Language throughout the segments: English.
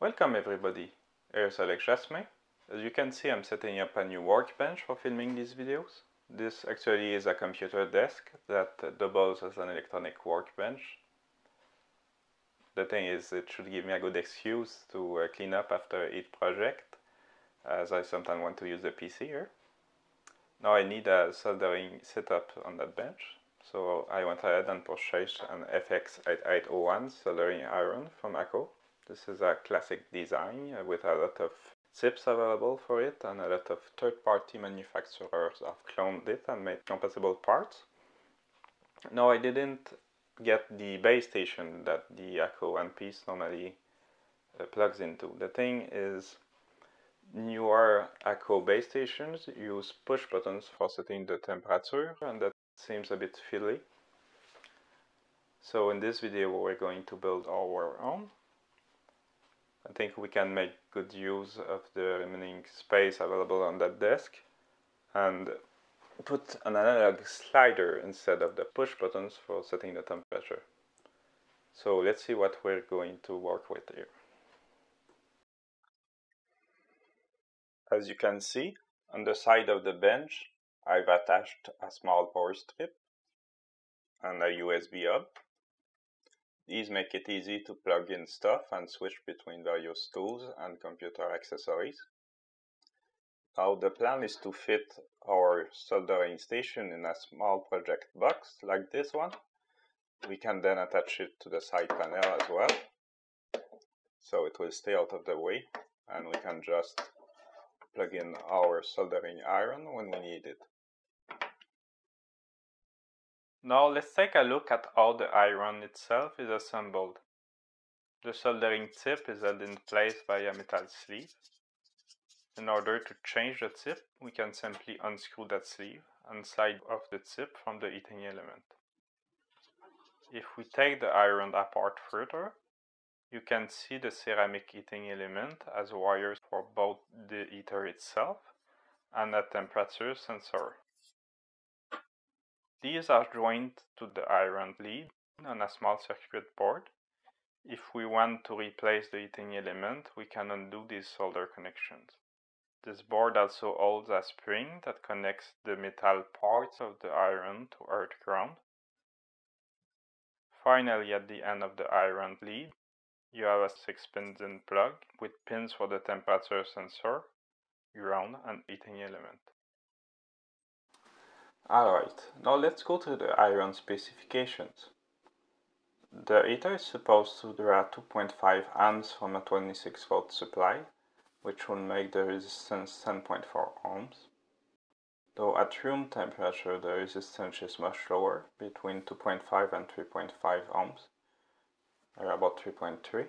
Welcome everybody, here's Alex Jasmin. As you can see, I'm setting up a new workbench for filming these videos. This actually is a computer desk that doubles as an electronic workbench. The thing is, it should give me a good excuse to clean up after each project, as I sometimes want to use the PC here. Now I need a soldering setup on that bench, so I went ahead and purchased an FX8801 soldering iron from ACO. This is a classic design with a lot of chips available for it, and a lot of third-party manufacturers have cloned it and made compatible parts. Now I didn't get the base station that the ACO one piece normally plugs into. The thing is, newer ACO base stations use push buttons for setting the temperature, and that seems a bit fiddly. So in this video we're going to build our own. I think we can make good use of the remaining space available on that desk and put an analog slider instead of the push buttons for setting the temperature. So let's see what we're going to work with here. As you can see, on the side of the bench, I've attached a small power strip and a USB hub. These make it easy to plug in stuff and switch between various tools and computer accessories. Now the plan is to fit our soldering station in a small project box like this one. We can then attach it to the side panel as well, so it will stay out of the way, and we can just plug in our soldering iron when we need it. Now let's take a look at how the iron itself is assembled. The soldering tip is held in place by a metal sleeve. In order to change the tip, we can simply unscrew that sleeve and slide off the tip from the heating element. If we take the iron apart further, you can see the ceramic heating element has wires for both the heater itself and a temperature sensor. These are joined to the iron lead on a small circuit board. If we want to replace the heating element, we can undo these solder connections. This board also holds a spring that connects the metal parts of the iron to earth ground. Finally, at the end of the iron lead, you have a 6-pin plug with pins for the temperature sensor, ground, and heating element. Alright, now let's go to the iron specifications. The heater is supposed to draw 2.5 amps from a 26 volt supply, which will make the resistance 10.4 ohms. Though at room temperature the resistance is much lower, between 2.5 and 3.5 ohms, or about 3.3.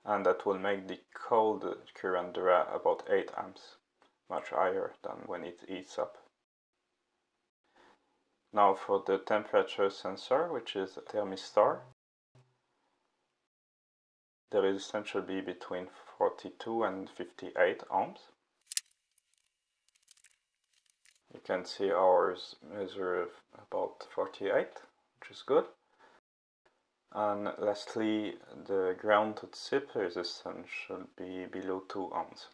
And that will make the cold current draw about 8 amps, much higher than when it heats up. Now for the temperature sensor, which is a thermistor, the resistance should be between 42 and 58 ohms. You can see ours measure about 48, which is good. And lastly, the ground to tip resistance should be below 2 ohms.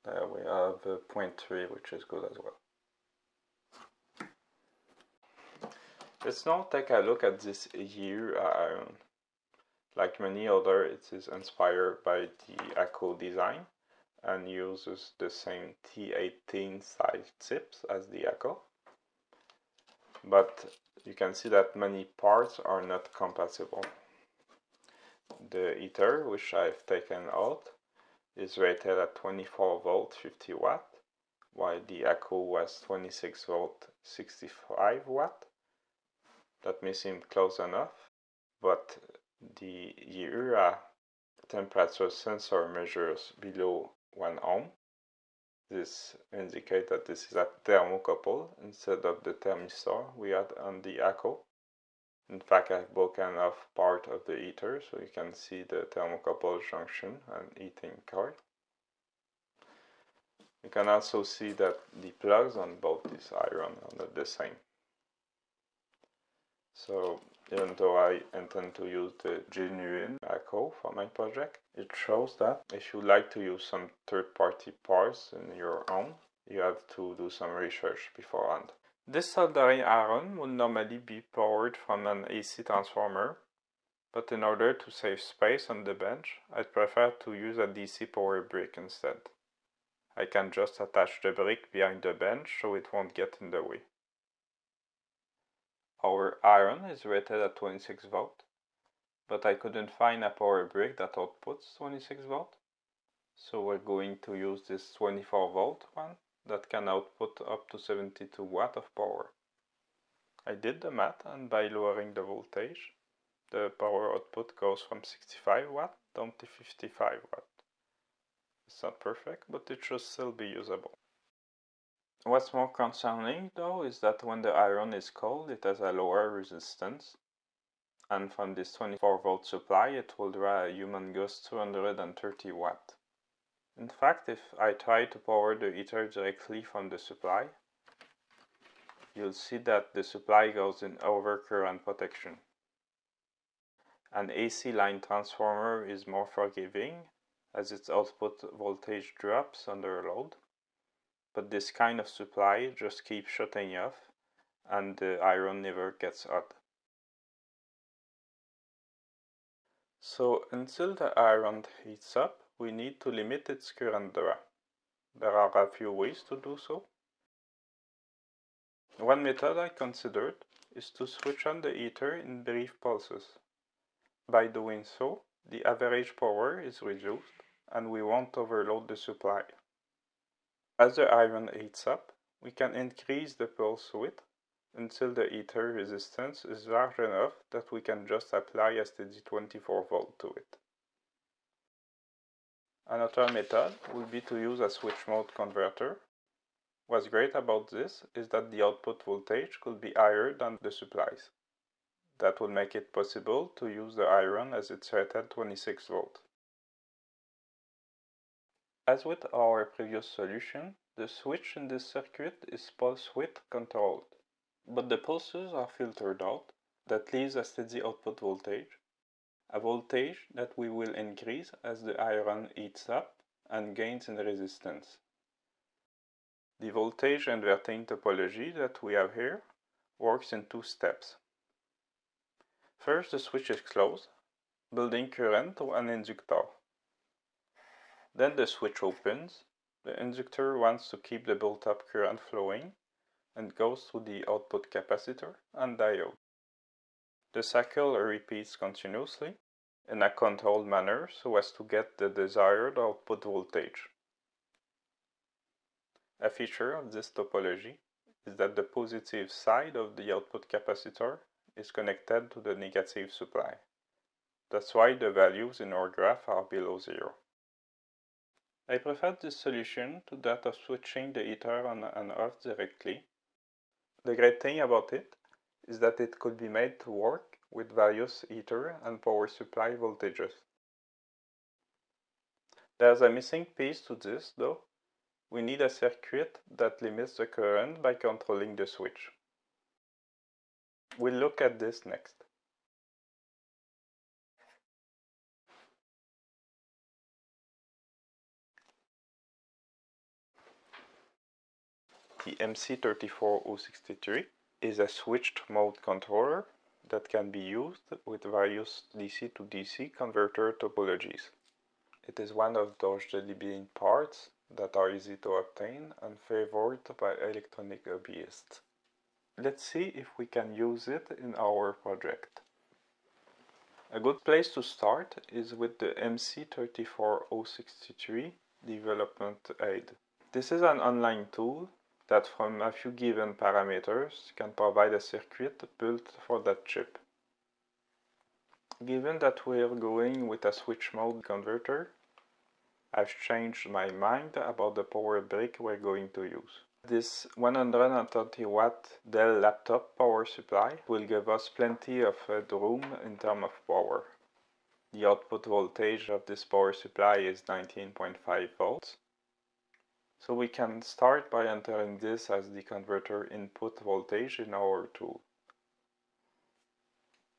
There we have 0.3, which is good as well. Let's now take a look at this here iron. Like many other, it is inspired by the ACO design and uses the same T18 size tips as the ACO. But you can see that many parts are not compatible. The heater, which I've taken out, is rated at 24 volt 50 watt, while the ACO was 26 volt 65 watt. That may seem close enough, but the EURA temperature sensor measures below 1 ohm. This indicates that this is a thermocouple instead of the thermistor we had on the ACO. In fact, I've broken off part of the heater so you can see the thermocouple junction and heating coil. You can also see that the plugs on both this iron are not the same. So even though I intend to use the genuine echo for my project, it shows that if you like to use some third-party parts in your own, you have to do some research beforehand. This soldering iron would normally be powered from an AC transformer, but in order to save space on the bench, I'd prefer to use a DC power brick instead. I can just attach the brick behind the bench so it won't get in the way. Our iron is rated at 26 volt, but I couldn't find a power brick that outputs 26 volt. So we're going to use this 24 volt one that can output up to 72 watt of power. I did the math, and by lowering the voltage, the power output goes from 65 watt down to 55 watt. It's not perfect, but it should still be usable. What's more concerning though is that when the iron is cold, it has a lower resistance, and from this 24 volt supply it will draw a humongous 230 watt. In fact, if I try to power the heater directly from the supply, you'll see that the supply goes in overcurrent protection. An AC line transformer is more forgiving as its output voltage drops under load, but this kind of supply just keeps shutting off and the iron never gets hot. So until the iron heats up, we need to limit its current draw. There are a few ways to do so. One method I considered is to switch on the heater in brief pulses. By doing so, the average power is reduced and we won't overload the supply. As the iron heats up, we can increase the pulse width until the heater resistance is large enough that we can just apply a steady 24 volt to it. Another method would be to use a switch mode converter. What's great about this is that the output voltage could be higher than the supplies. That would make it possible to use the iron as it's rated 26 volt. As with our previous solution, the switch in this circuit is pulse width controlled, but the pulses are filtered out. That leaves a steady output voltage, a voltage that we will increase as the iron heats up and gains in resistance. The voltage inverting topology that we have here works in two steps. First, the switch is closed, building current to an inductor. Then the switch opens. The inductor wants to keep the built-up current flowing and goes to the output capacitor and diode. The cycle repeats continuously in a controlled manner so as to get the desired output voltage. A feature of this topology is that the positive side of the output capacitor is connected to the negative supply. That's why the values in our graph are below zero. I prefer this solution to that of switching the heater on and off directly. The great thing about it is that it could be made to work with various heater and power supply voltages. There's a missing piece to this though. We need a circuit that limits the current by controlling the switch. We'll look at this next. The MC34063 is a switched mode controller that can be used with various DC to DC converter topologies. It is one of those jelly bean parts that are easy to obtain and favored by electronic hobbyists. Let's see if we can use it in our project. A good place to start is with the MC34063 development aid. This is an online tool that from a few given parameters can provide a circuit built for that chip. Given that we're going with a switch mode converter, I've changed my mind about the power brick we're going to use. This 130 watt Dell laptop power supply will give us plenty of room in terms of power. The output voltage of this power supply is 19.5 volts. So we can start by entering this as the converter input voltage in our tool.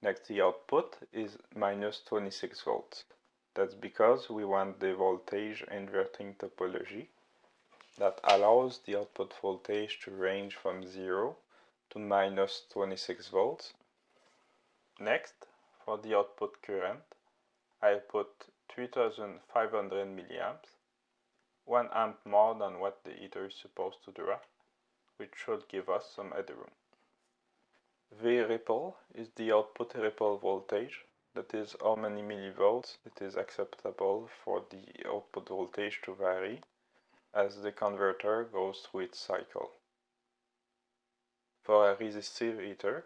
Next, the output is minus 26 volts. That's because we want the voltage inverting topology that allows the output voltage to range from 0 to minus 26 volts. Next, for the output current, I put 3500 milliamps, 1 amp more than what the heater is supposed to draw, which should give us some headroom. V ripple is the output ripple voltage, that is how many millivolts it is acceptable for the output voltage to vary as the converter goes through its cycle. For a resistive heater,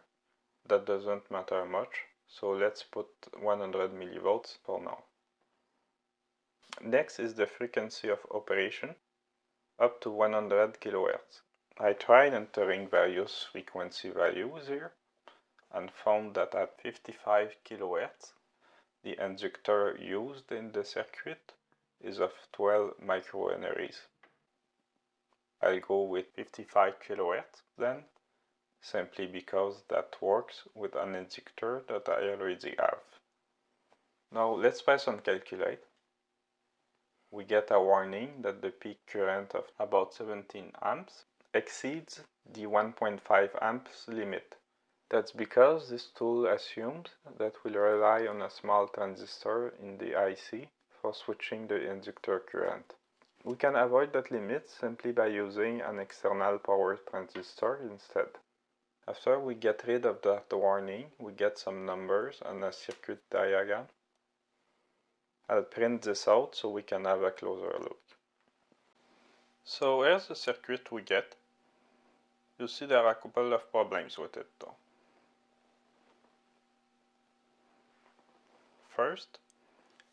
that doesn't matter much, so let's put 100 millivolts for now. Next is the frequency of operation, up to 100 kHz. I tried entering various frequency values here and found that at 55 kHz, the inductor used in the circuit is of 12 microhenries. I'll go with 55 kHz then, simply because that works with an inductor that I already have. Now let's press on calculate. We get a warning that the peak current of about 17 amps exceeds the 1.5 amps limit. That's because this tool assumes that we'll rely on a small transistor in the IC for switching the inductor current. We can avoid that limit simply by using an external power transistor instead. After we get rid of that warning, we get some numbers and a circuit diagram. I'll print this out so we can have a closer look. So here's the circuit we get. You see there are a couple of problems with it though. First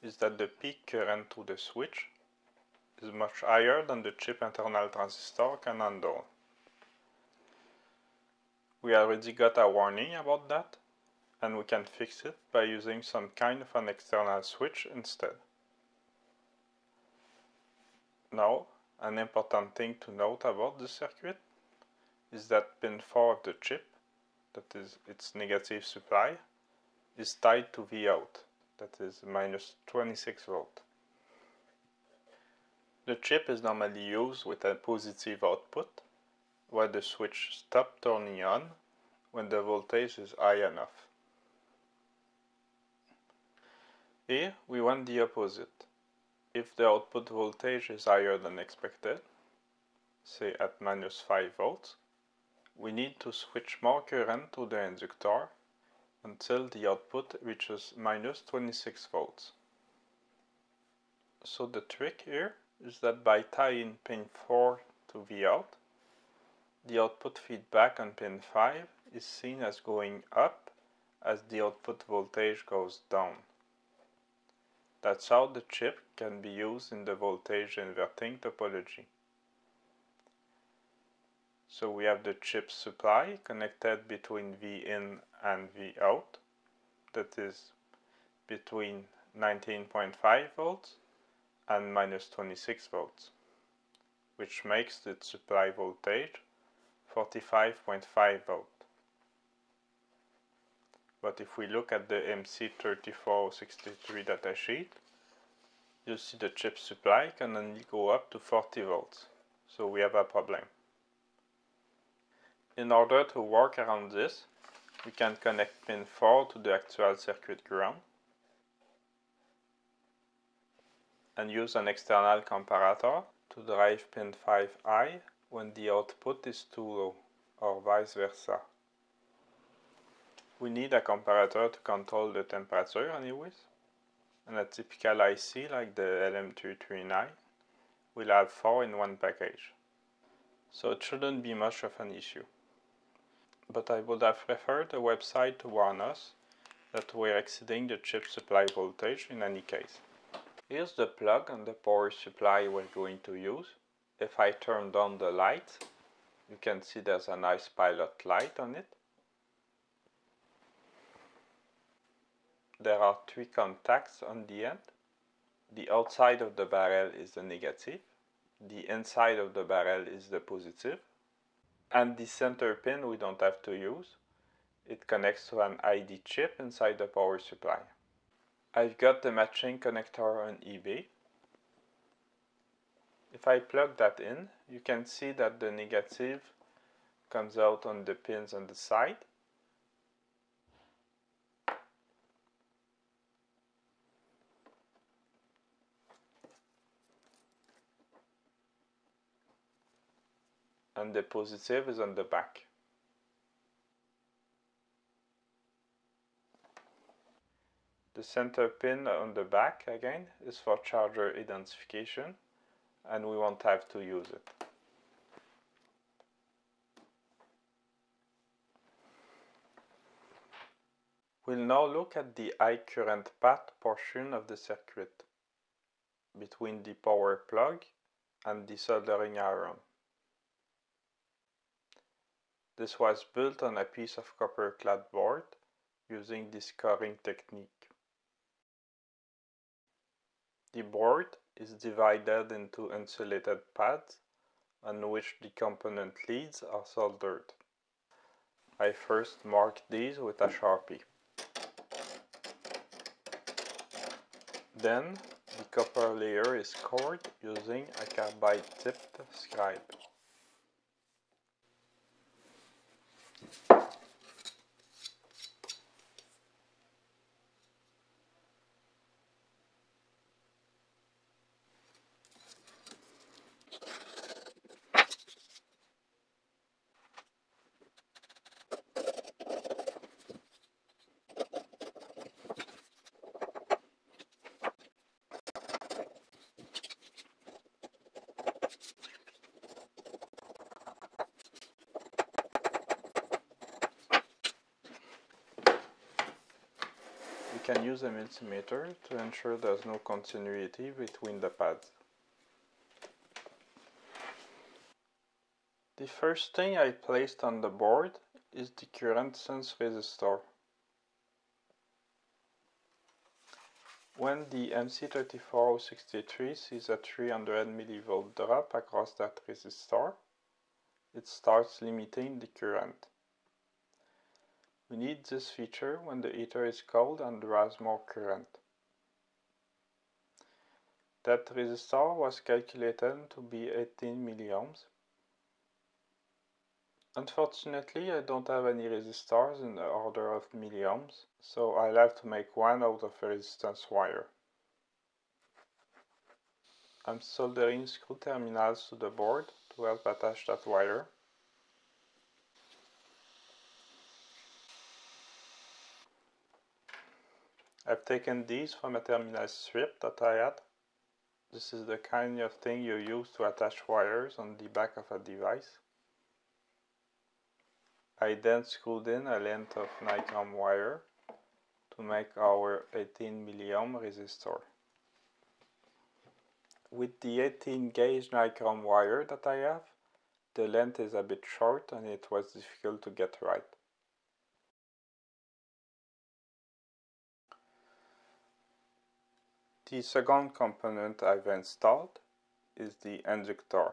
is that the peak current to the switch is much higher than the chip internal transistor can handle. We already got a warning about that, and we can fix it by using some kind of an external switch instead. Now, an important thing to note about the circuit is that pin 4 of the chip, that is its negative supply, is tied to Vout, that is minus 26 volt. The chip is normally used with a positive output, where the switch stops turning on when the voltage is high enough. Here we want the opposite. If the output voltage is higher than expected, say at minus 5 volts, we need to switch more current to the inductor until the output reaches minus 26 volts. So the trick here is that by tying pin 4 to Vout, the output feedback on pin 5 is seen as going up as the output voltage goes down. That's how the chip can be used in the voltage inverting topology. So we have the chip supply connected between Vin and Vout, that is between 19.5 volts and minus 26 volts, which makes the supply voltage 45.5 volt. But if we look at the MC3463 datasheet, you see the chip supply can only go up to 40 volts, so we have a problem. In order to work around this, we can connect pin 4 to the actual circuit ground and use an external comparator to drive pin 5 high when the output is too low, or vice versa. We need a comparator to control the temperature anyways, and a typical IC like the LM339 will have 4 in one package. So it shouldn't be much of an issue. But I would have preferred a website to warn us that we're exceeding the chip supply voltage in any case. Here's the plug and the power supply we're going to use. If I turn down the light, you can see there's a nice pilot light on it. There are 3 contacts on the end. The outside of the barrel is the negative, the inside of the barrel is the positive, and the center pin we don't have to use It connects to an ID chip inside the power supply. I've got the matching connector on eBay. If I plug that in, you can see that the negative comes out on the pins on the side. And the positive is on the back. The center pin on the back, again, is for charger identification, and we won't have to use it. We'll now look at the high current path portion of the circuit between the power plug and the soldering iron. This was built on a piece of copper clad board using the scoring technique. The board is divided into insulated pads on which the component leads are soldered. I first marked these with a Sharpie. Then the copper layer is cored using a carbide tipped scribe. We can use a multimeter to ensure there's no continuity between the pads. The first thing I placed on the board is the current sense resistor. When the MC34063 sees a 300 mV drop across that resistor, it starts limiting the current. We need this feature when the heater is cold and draws more current. That resistor was calculated to be 18 milliohms. Unfortunately, I don't have any resistors in the order of milliohms, so I'll have to make one out of a resistance wire. I'm soldering screw terminals to the board to help attach that wire. I've taken these from a terminal strip that I had. This is the kind of thing you use to attach wires on the back of a device. I then screwed in a length of nichrome wire to make our 18 milliohm resistor. With the 18 gauge nichrome wire that I have, the length is a bit short and it was difficult to get right. The second component I've installed is the inductor.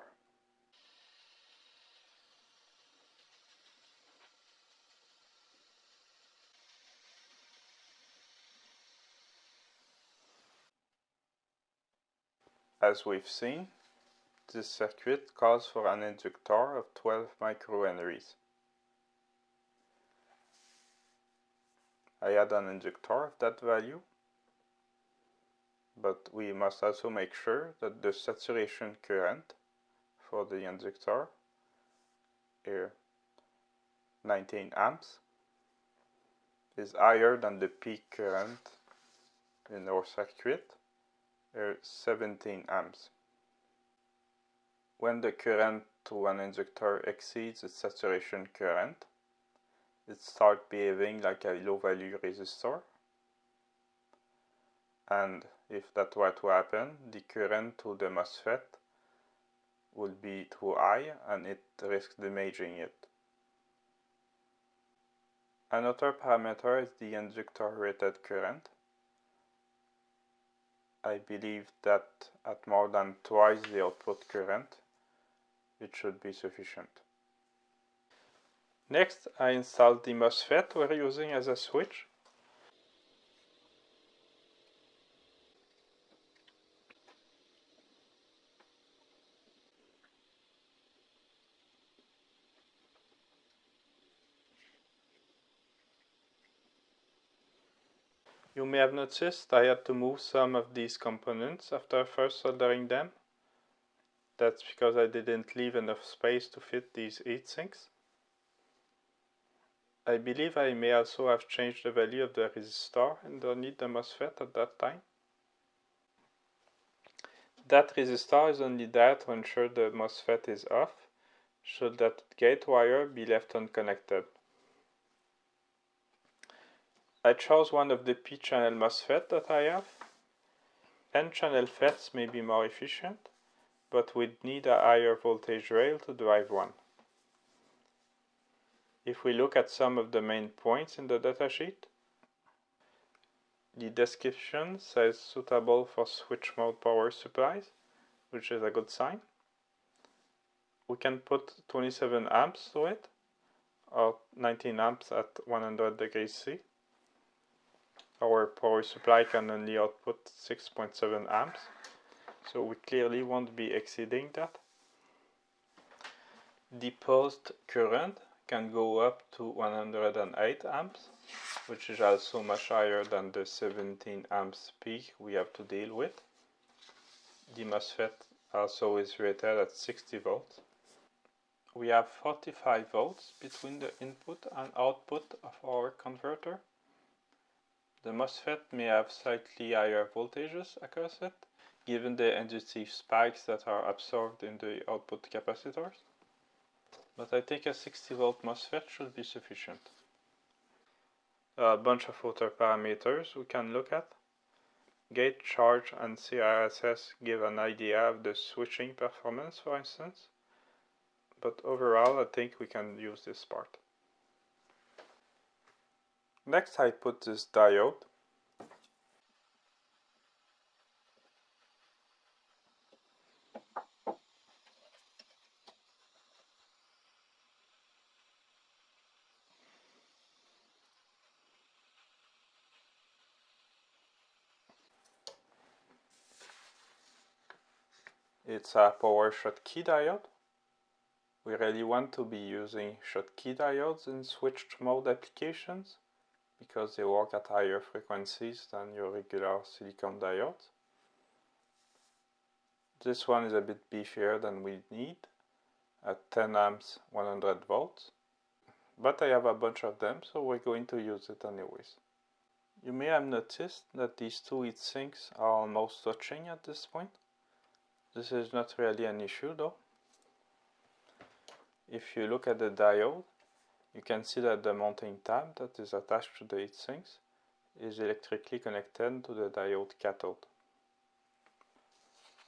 As we've seen, this circuit calls for an inductor of 12 microhenries. I add an inductor of that value, but we must also make sure that the saturation current for the inductor, here 19 amps, is higher than the peak current in our circuit, 17 amps. When the current to an inductor exceeds its saturation current, it starts behaving like a low value resistor, and if that were to happen, the current to the MOSFET will be too high and it risks damaging it. Another parameter is the inductor rated current. I believe that at more than twice the output current, it should be sufficient. Next, I installed the MOSFET we're using as a switch. You may have noticed I had to move some of these components after first soldering them. That's because I didn't leave enough space to fit these heat sinks. I believe I may also have changed the value of the resistor underneath the MOSFET at that time. That resistor is only there to ensure the MOSFET is off, should that gate wire be left unconnected. I chose one of the P-channel MOSFET that I have. N-channel FETs may be more efficient, but we'd need a higher voltage rail to drive one. If we look at some of the main points in the datasheet, the description says suitable for switch mode power supplies, which is a good sign. We can put 27 amps to it, or 19 amps at 100 degrees C. Our power supply can only output 6.7 amps, so we clearly won't be exceeding that. The post current can go up to 108 amps, which is also much higher than the 17 amps peak we have to deal with. The MOSFET also is rated at 60 volts. We have 45 volts between the input and output of our converter. The MOSFET may have slightly higher voltages across it, given the inductive spikes that are absorbed in the output capacitors. But I think a 60 volt MOSFET should be sufficient. A bunch of other parameters we can look at. Gate charge and CRSS give an idea of the switching performance, for instance. But overall, I think we can use this part. Next, I put this diode. It's a power Schottky diode. We really want to be using Schottky diodes in switched mode applications because they work at higher frequencies than your regular silicon diodes. This one is a bit beefier than we need at 10 amps 100 volts, but I have a bunch of them, so we're going to use it anyways. You may have noticed that these two heat sinks are almost touching at this point. This is not really an issue though. If you look at the diode, you can see that the mounting tab that is attached to the heat sinks is electrically connected to the diode cathode.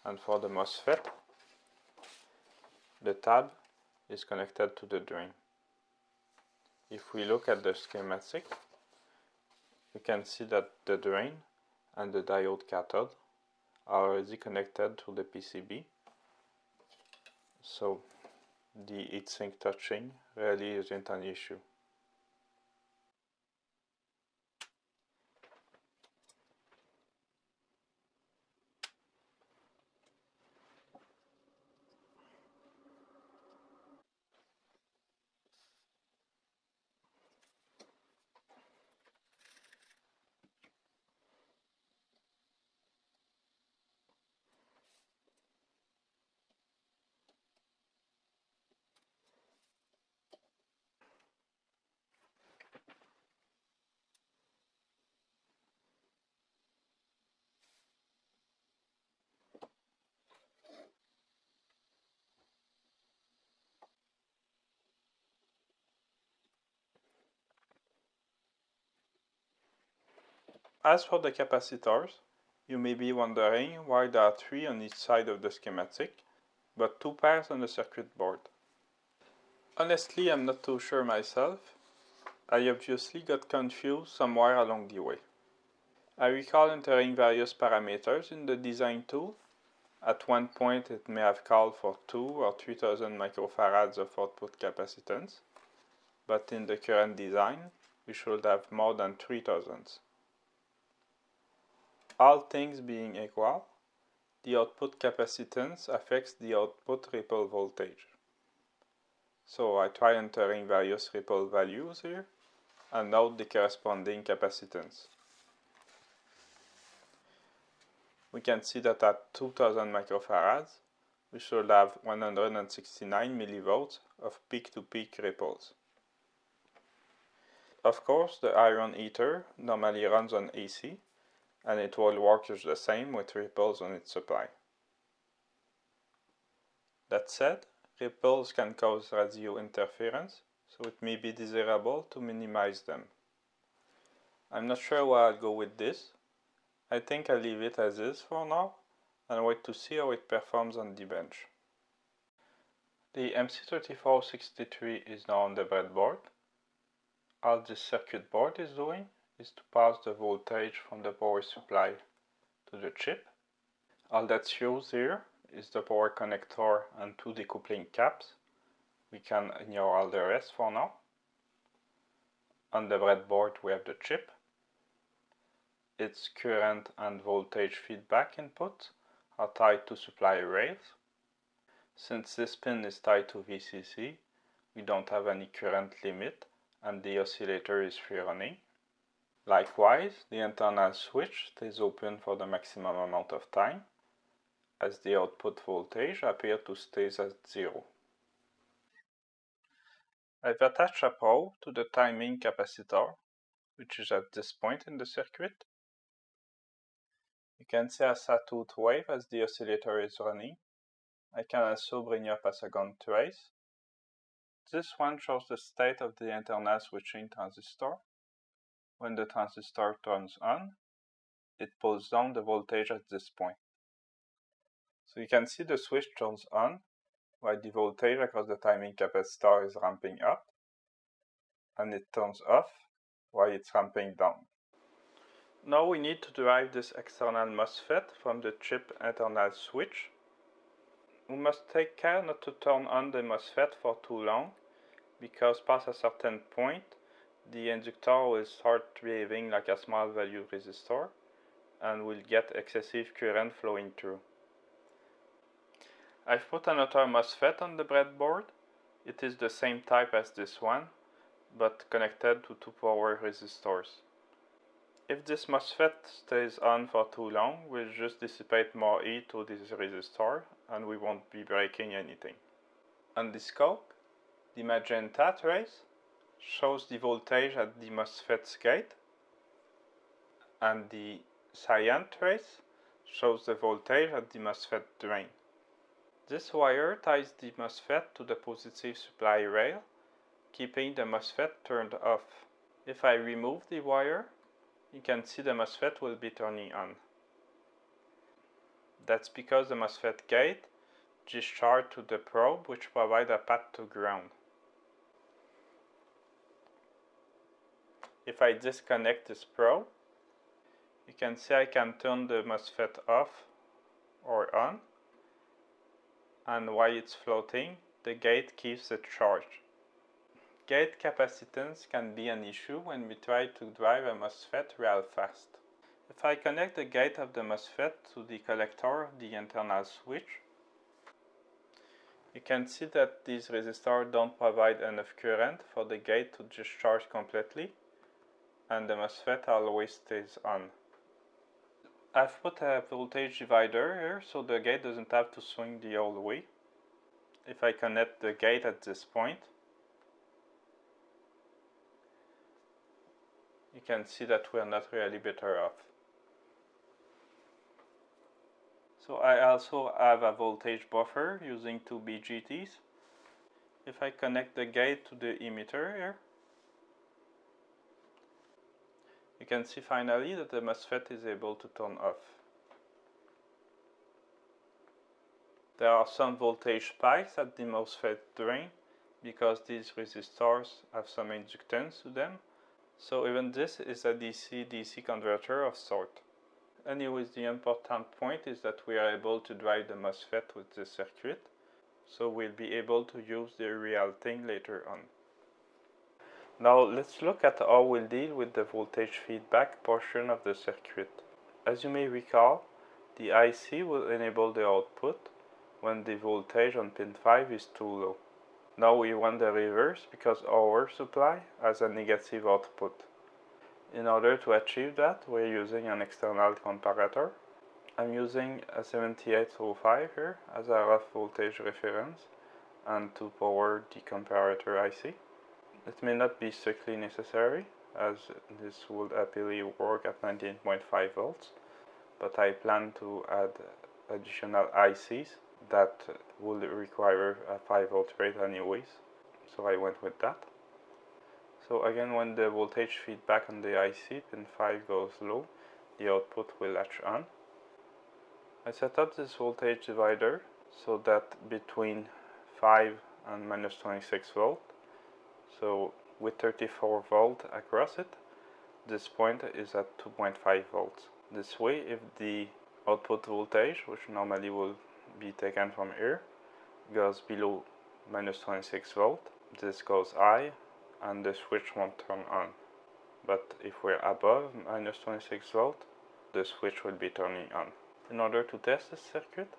And for the MOSFET, the tab is connected to the drain. If we look at the schematic, we can see that the drain and the diode cathode are already connected to the PCB. So the heatsink touching really isn't an issue. As for the capacitors, you may be wondering why there are 3 on each side of the schematic, but 2 pairs on the circuit board. Honestly, I'm not too sure myself. I obviously got confused somewhere along the way. I recall entering various parameters in the design tool. At one point it may have called for 2 or 3000 microfarads of output capacitance. but in the current design, we should have more than 3000. All things being equal, the output capacitance affects the output ripple voltage. So I try entering various ripple values here and note the corresponding capacitance. We can see that at 2000 microfarads, we should have 169 millivolts of peak-to-peak ripples. Of course, the iron heater normally runs on AC, and it will work just the same with ripples on its supply. That said, ripples can cause radio interference, so it may be desirable to minimize them. I'm not sure where I'll go with this. I think I'll leave it as is for now, and wait to see how it performs on the bench. The MC3463 is now on the breadboard. All this circuit board is doing is to pass the voltage from the power supply to the chip. All that's used here is the power connector and two decoupling caps. We can ignore all the rest for now. On the breadboard we have the chip. Its current and voltage feedback inputs are tied to supply rails. Since this pin is tied to VCC, we don't have any current limit and the oscillator is free running. Likewise, the internal switch stays open for the maximum amount of time, as the output voltage appears to stay at 0. I've attached a probe to the timing capacitor, which is at this point in the circuit. You can see a sawtooth wave as the oscillator is running. I can also bring up a second trace. This one shows the state of the internal switching transistor. When the transistor turns on, it pulls down the voltage at this point. So you can see the switch turns on while the voltage across the timing capacitor is ramping up, and it turns off while it's ramping down. Now we need to derive this external MOSFET from the chip internal switch. We must take care not to turn on the MOSFET for too long, because past a certain point, the inductor will start behaving like a small value resistor and will get excessive current flowing through. I've put another MOSFET on the breadboard. It is the same type as this one, but connected to two power resistors. If this MOSFET stays on for too long, we'll just dissipate more heat to this resistor and we won't be breaking anything. On the scope, the magenta trace shows the voltage at the MOSFET's gate, and the cyan trace shows the voltage at the MOSFET drain. This wire ties the MOSFET to the positive supply rail, keeping the MOSFET turned off. If I remove the wire, you can see the MOSFET will be turning on. That's because the MOSFET gate discharged to the probe, which provides a path to ground. If I disconnect this probe, you can see I can turn the MOSFET off or on, and while it's floating, the gate keeps it charged. Gate capacitance can be an issue when we try to drive a MOSFET real fast. If I connect the gate of the MOSFET to the collector of the internal switch, you can see that these resistors don't provide enough current for the gate to discharge completely, and the MOSFET always stays on. I've put a voltage divider here so the gate doesn't have to swing the whole way. If I connect the gate at this point, you can see that we're not really better off. So I also have a voltage buffer using two BGTs. If I connect the gate to the emitter here, you can see finally that the MOSFET is able to turn off. There are some voltage spikes at the MOSFET drain because these resistors have some inductance to them. So even this is a DC-DC converter of sort. Anyways, the important point is that we are able to drive the MOSFET with this circuit, so we'll be able to use the real thing later on. Now let's look at how we'll deal with the voltage feedback portion of the circuit. As you may recall, the IC will enable the output when the voltage on pin 5 is too low. Now we want the reverse because our supply has a negative output. In order to achieve that, we're using an external comparator. I'm using a 7805 here as a rough voltage reference and to power the comparator IC. It may not be strictly necessary, as this would happily work at 19.5 volts, but I plan to add additional ICs that will require a 5 volt rate anyways, so I went with that. So again, when the voltage feedback on the IC pin 5 goes low, the output will latch on. I set up this voltage divider so that between 5 and minus 26 volt, so with 34 volt across it, this point is at 2.5 volts. This way, if the output voltage, which normally will be taken from here, goes below minus 26 volt, this goes high and the switch won't turn on. But if we're above minus 26 volt, the switch will be turning on. In order to test this circuit,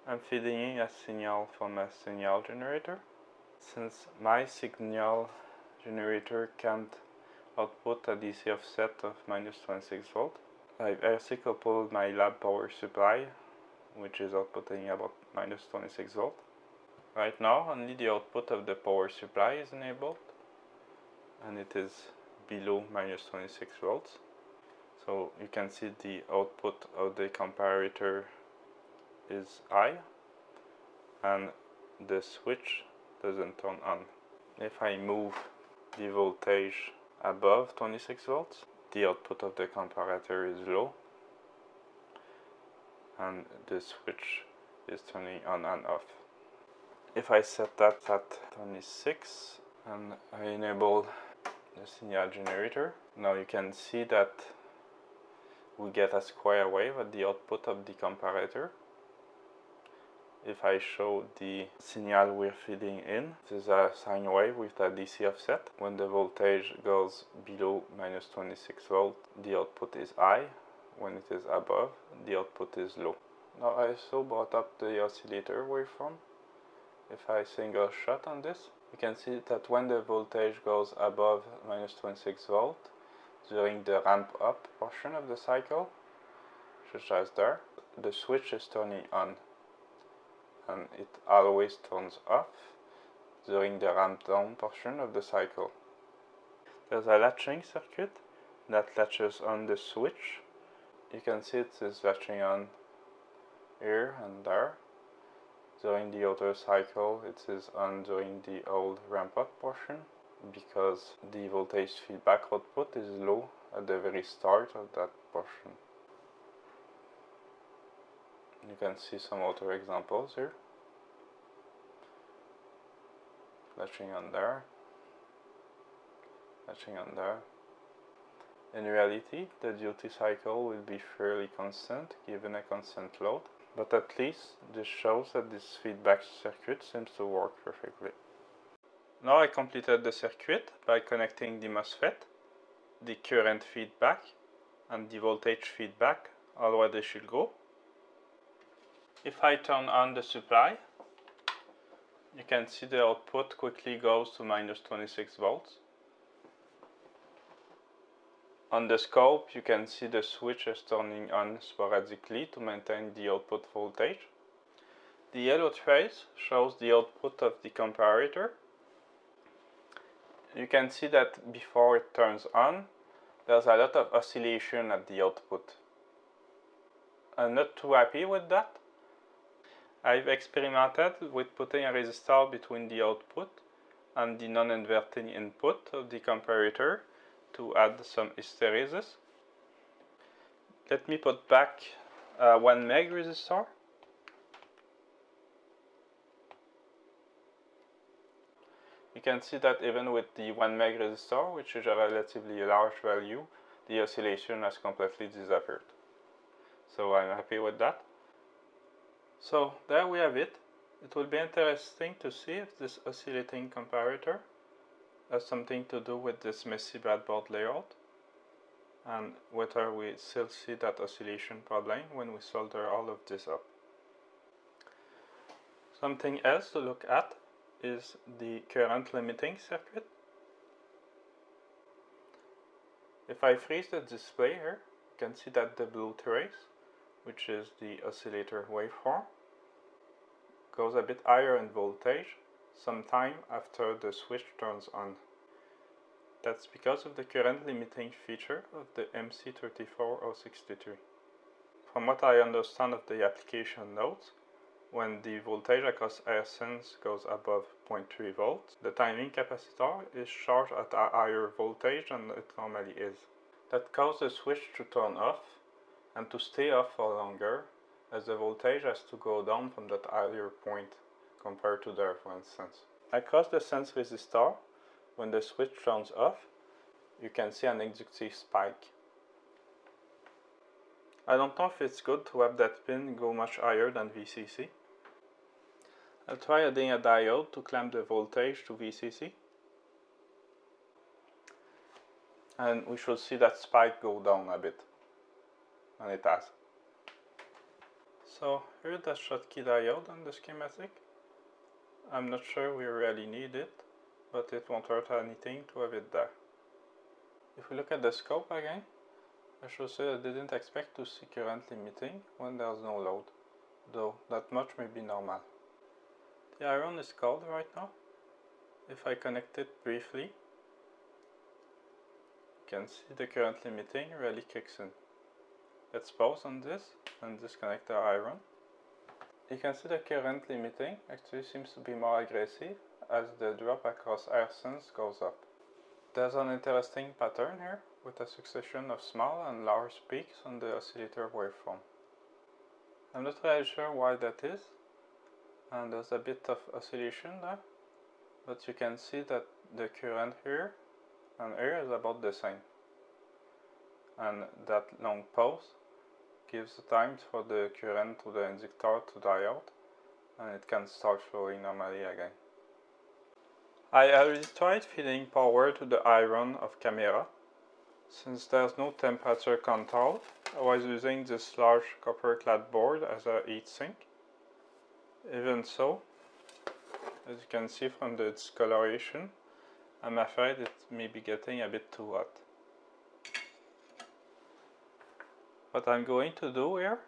I'm feeding in a signal from a signal generator. Since my signal generator can't output a DC offset of minus 26 volt, I've RC coupled my lab power supply, which is outputting about minus 26 volt. Right now, only the output of the power supply is enabled, and it is below minus 26 volts. So you can see the output of the comparator is high, and the switch doesn't turn on. If I move the voltage above 26 volts, the output of the comparator is low, and the switch is turning on and off. If I set that at 26 and I enable the signal generator, now you can see that we get a square wave at the output of the comparator. If I show the signal we're feeding in, this is a sine wave with a DC offset. When the voltage goes below minus 26 volt, the output is high. When it is above, the output is low. Now I also brought up the oscillator waveform. If I single shot on this, you can see that when the voltage goes above minus 26 volt, during the ramp up portion of the cycle, such as there, the switch is turning on, and it always turns off during the ramp down portion of the cycle. There's a latching circuit that latches on the switch. You can see it is latching on here and there. During the other cycle, it is on during the old ramp up portion, because the voltage feedback output is low at the very start of that portion. You can see some other examples here. Latching on there, latching on there. In reality, the duty cycle will be fairly constant given a constant load, but at least this shows that this feedback circuit seems to work perfectly. Now I completed the circuit by connecting the MOSFET, the current feedback, and the voltage feedback all where they should go. If I turn on the supply, you can see the output quickly goes to minus 26 volts. On the scope, you can see the switch is turning on sporadically to maintain the output voltage. The yellow trace shows the output of the comparator. You can see that before it turns on, there's a lot of oscillation at the output. I'm not too happy with that. I've experimented with putting a resistor between the output and the non-inverting input of the comparator to add some hysteresis. Let me put back a 1 meg resistor. You can see that even with the 1 meg resistor, which is a relatively large value, the oscillation has completely disappeared. So I'm happy with that. So there we have it. It will be interesting to see if this oscillating comparator has something to do with this messy breadboard layout and whether we still see that oscillation problem when we solder all of this up. Something else to look at is the current limiting circuit. If I freeze the display here, you can see that the blue trace, which is the oscillator waveform, goes a bit higher in voltage sometime after the switch turns on. That's because of the current limiting feature of the MC34063. From what I understand of the application notes, when the voltage across air sense goes above 0.3 volts, the timing capacitor is charged at a higher voltage than it normally is. That causes the switch to turn off and to stay off for longer, as the voltage has to go down from that higher point compared to there, for instance. Across the sense resistor, when the switch turns off, you can see an inductive spike. I don't know if it's good to have that pin go much higher than VCC. I'll try adding a diode to clamp the voltage to VCC. And we should see that spike go down a bit. And it has. So here's the Schottky diode on the schematic. I'm not sure we really need it, but it won't hurt anything to have it there. If we look at the scope again, I should say I didn't expect to see current limiting when there's no load, though that much may be normal. The iron is cold right now. If I connect it briefly, you can see the current limiting really kicks in. Let's pause on this and disconnect the iron. You can see the current limiting actually seems to be more aggressive as the drop across air sense goes up. There's an interesting pattern here with a succession of small and large peaks on the oscillator waveform. I'm not really sure why that is, and there's a bit of oscillation there, but you can see that the current here and here is about the same. And that long pause gives the time for the current to the inductor to die out, and it can start flowing normally again. I already tried feeding power to the iron of camera. Since there's no temperature control, I was using this large copper clad board as a heatsink. Even so, as you can see from the discoloration, I'm afraid it may be getting a bit too hot. What I'm going to do here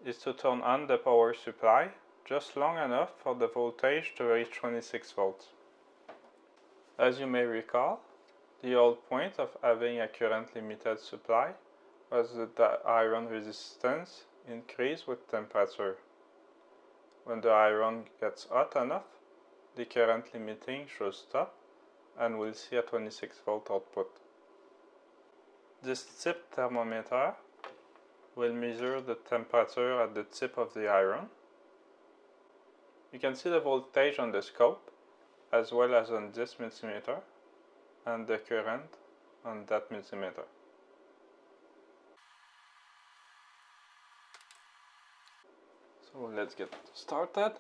is to turn on the power supply just long enough for the voltage to reach 26 volts. As you may recall, the whole point of having a current limited supply was that the iron resistance increased with temperature. When the iron gets hot enough, the current limiting should stop and we'll see a 26 volt output. This tip thermometer will measure the temperature at the tip of the iron. You can see the voltage on the scope as well as on this multimeter and the current on that multimeter. So let's get started.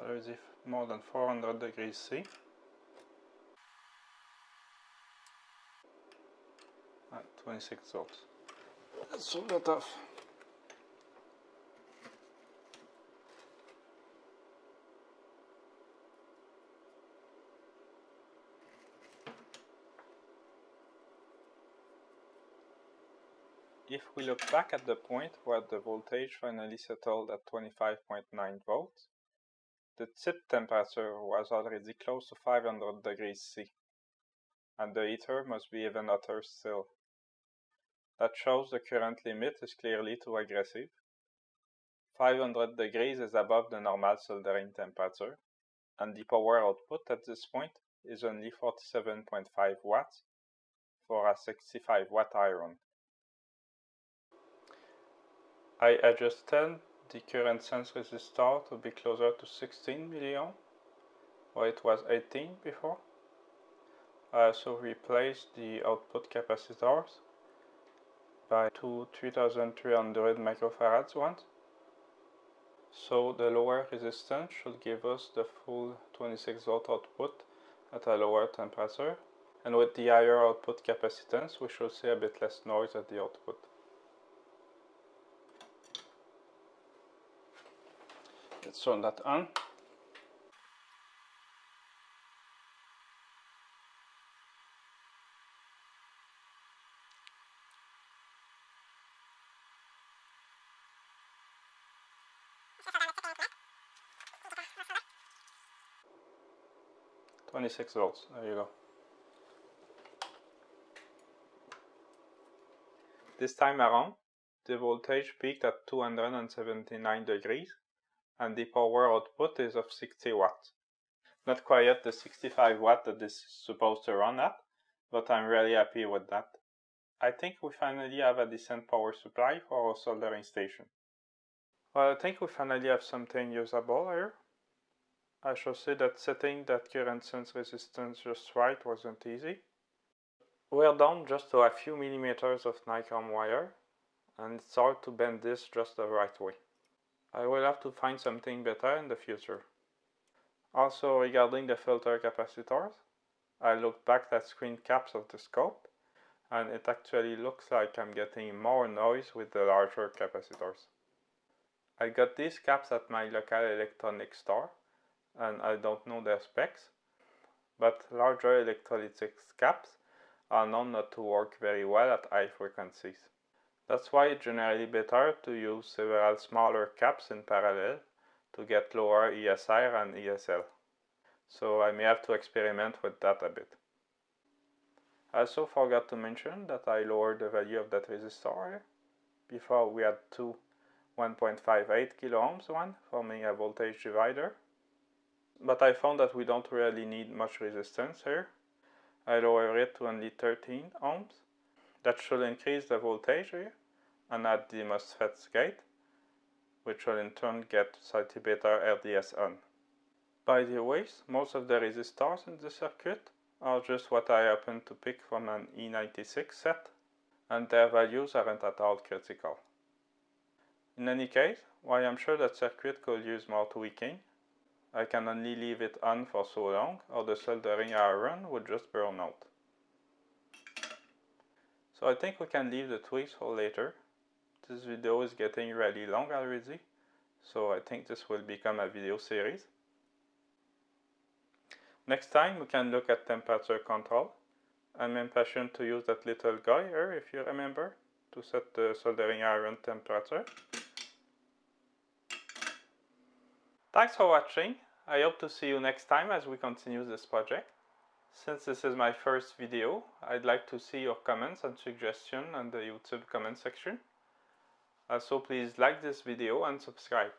So there is more than 400 degrees C. At 26 volts. Let's solve that off. If we look back at the point where the voltage finally settled at 25.9 volts, the tip temperature was already close to 500 degrees C, and the heater must be even hotter still. That shows the current limit is clearly too aggressive. 500 degrees is above the normal soldering temperature, and the power output at this point is only 47.5 watts, for a 65 watt iron. I adjusted the current sense resistor to be closer to 16 milliohm, where it was 18 before. I also replaced the output capacitors by two 3300 microfarads ones. So the lower resistance should give us the full 26 volt output at a lower temperature. And with the higher output capacitance, we should see a bit less noise at the output. Let's turn that on. "26 volts, there you go. This time around, the voltage peaked at 279 degrees and the power output is of 60 watts. Not quite at the 65 watt that this is supposed to run at, but I'm really happy with that. I think we finally have a decent power supply for our soldering station. Well, I think we finally have something usable here. I should say that setting that current sense resistance just right wasn't easy. We're down just to a few millimeters of nichrome wire, and it's hard to bend this just the right way. I will have to find something better in the future. Also, regarding the filter capacitors, I looked back at screen caps of the scope, and it actually looks like I'm getting more noise with the larger capacitors. I got these caps at my local electronics store, and I don't know their specs, but larger electrolytic caps are known not to work very well at high frequencies. That's why it's generally better to use several smaller caps in parallel to get lower ESR and ESL. So I may have to experiment with that a bit. I also forgot to mention that I lowered the value of that resistor here. Before we had two 1.58 kilo ohms one forming a voltage divider. But I found that we don't really need much resistance here. I lowered it to only 13 ohms. That should increase the voltage here and add the MOSFET's gate, which will in turn get slightly better RDS on. By the way, most of the resistors in the circuit are just what I happen to pick from an E96 set, and their values aren't at all critical. In any case, while I'm sure that circuit could use more tweaking, I can only leave it on for so long or the soldering iron would just burn out. So I think we can leave the tweaks for later. This video is getting really long already, so I think this will become a video series. Next time we can look at temperature control. I'm impatient to use that little guy here, if you remember, to set the soldering iron temperature. Thanks for watching. I hope to see you next time as we continue this project. Since this is my first video, I'd like to see your comments and suggestions in the YouTube comment section. Also, please like this video and subscribe.